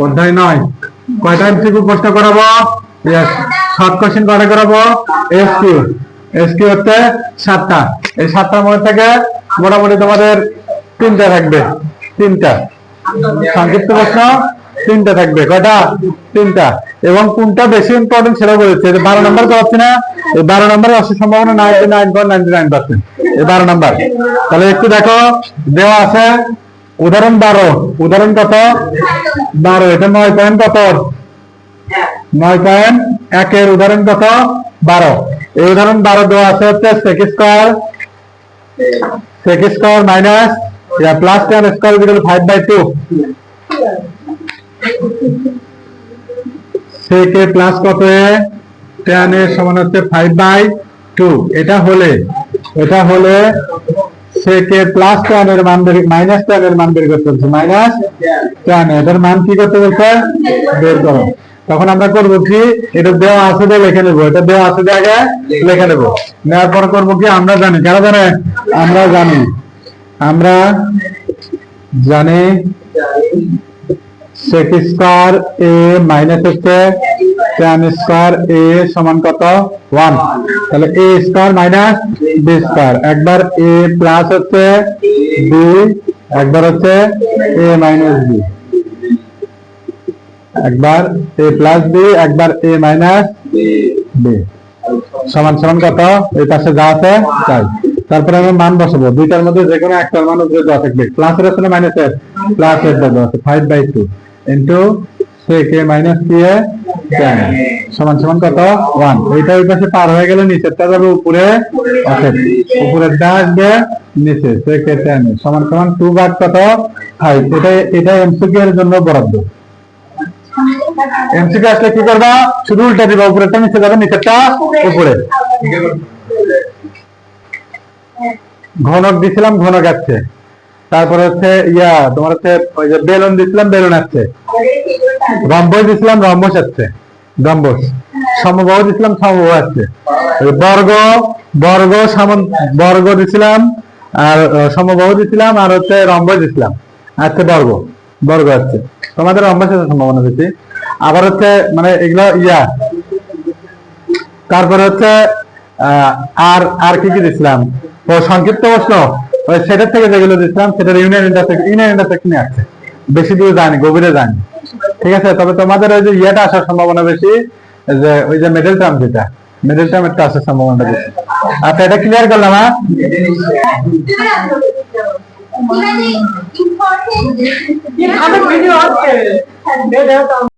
অধ্যায় 9 কয়টা এমসিকিউ প্রশ্ন করাবো? শর্ট কোশ্চেন কয়টা করাবো? এসকিউ হচ্ছে 7টা। এই 7টার মধ্যে থেকে মোটামুটি তোমাদের 3টা থাকবে। 3টা সংক্ষিপ্ত প্রশ্ন 3টা থাকবে। কয়টা? 3টা। এবং কোনটা বেশি ইম্পর্টেন্ট সেটা বলেছে। 12 নম্বর করাচ্ছি না, এই 12 নম্বরের আসল সম্ভাবনা 99.99%। এই 12 নম্বর। তাহলে একটু দেখো, দেওয়া আছে উদাহরণ 12। উদাহরণ কত? 12। এটা 9 পয়েন্ট কত? 9.1 এর উদাহরণ কত? 12। এই উদাহরণ 12 দেওয়া আছে হচ্ছে sec square minus plus tan square equal 5/2। sec এ প্লাস কত এ tan এর সমান হচ্ছে 5/2। এটা হলে sec এ প্লাস tan এর মান মাইনাস tan এর মান বের করতে বলছে। মাইনাস tan এর মান কি করতে বলছে? বের করো। তখন আমরা করবো কি, এটা দেওয়া আছে দিয়ে লিখে নেবো। এটা দেওয়া আছে দিয়ে আগে লিখে নেবো। নেওয়ার পর করবো কি, আমরা জানি, কারা জানে? আমরা জানি sec স্কয়ার a মাইনাস হচ্ছে tan স্কয়ার a সমান কত? 1। তাহলে a square minus b square. একবার a প্লাস হচ্ছে b, একবার হচ্ছে a মাইনাস b। একবার a প্লাস b, একবার a মাইনাস b সমান সমান কত? এই পাশে যা আছে তাই। তারপরে আমরা মান বসাবো। দুইটার মধ্যে যে কোনো একটার মান উপরে দেওয়া থাকবে। প্লাসের আছে না মাইনাসের? প্লাসের দেওয়া আছে 5/2 into sec a minus b A tan সমান সমান কত? 1। এইটা ওই পাশে পার হয়ে গেলে নিচেরটা যাবে উপরে, অর্থাৎ উপরেরটা আসবে নিচে। sec a tan সমান সমান 2 কত? 5। এটা এমসিকিউ এর জন্য বরাদ্দ। এমসিকিউ আসলে কি করবা? শুধু উল্টা দিবা, উপরেরটা নিচে যাবে, নিচেরটা উপরে। ঘনক দিছিলাম, ঘনক আসছে। তারপরে হচ্ছে তোমার হচ্ছে ওই যে বেলুন দিছিলাম, বেলুন আসছে। রম্বস দিছিলাম, রম্বস আসছে, রম্বস। সমবাহু দিছিলাম, সমবাহু আসছে। বর্গ দিছিলাম, আর সমবাহু দিছিলাম, আর হচ্ছে রম্বস দিছিলাম, আচ্ছা বর্গ আসছে। তোমাদের রম্বসের সম্ভাবনা বেশি। আবার হচ্ছে মানে এগুলো তারপরে হচ্ছে আর কি দিছিলাম? ও সংক্ষিপ্ত প্রশ্ন, ওই সেটার থেকে যেগুলো দিছিলাম সেটার ইউনিয়ন ইন্টারসেকশনে আসছে। বেশি দূরে যায়নি, গভীরে যায়নি। ঠিক আছে? তবে তোমাদের ওই যে আসার সম্ভাবনা বেশি, যে ওই যে মিডল টার্ম, যেটা মিডল টার্ম একটা আসার সম্ভাবনা বেশি। আচ্ছা, এটা ক্লিয়ার করলাম। হ্যাঁ,